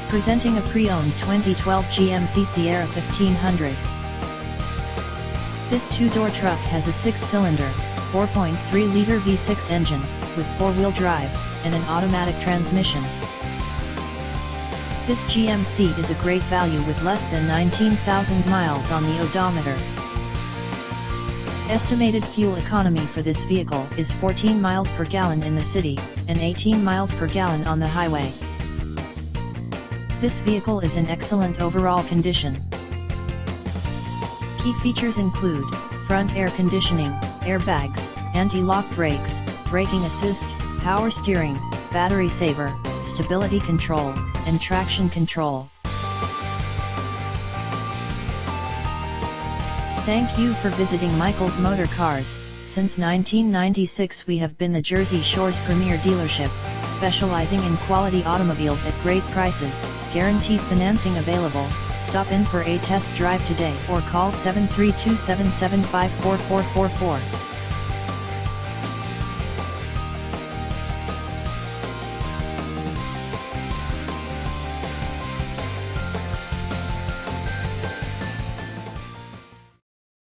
Presenting a pre-owned 2012 GMC SIERRA 1500. This two-door truck has a 6-cylinder, 4.3-liter V6 engine, with 4-wheel drive, and an automatic transmission. This GMC is a great value with less than 19,000 miles on the odometer. Estimated fuel economy for this vehicle is 14 miles per gallon in the city, and 18 miles per gallon on the highway. This vehicle is in excellent overall condition. Key features include front air conditioning, airbags, anti-lock brakes, braking assist, power steering, battery saver, stability control, and traction control. Thank you for visiting Michael's Motorcars. Since 1996 we have been the Jersey Shore's premier dealership, specializing in quality automobiles at great prices, guaranteed financing available. Stop in for a test drive today or call 732-775-4444.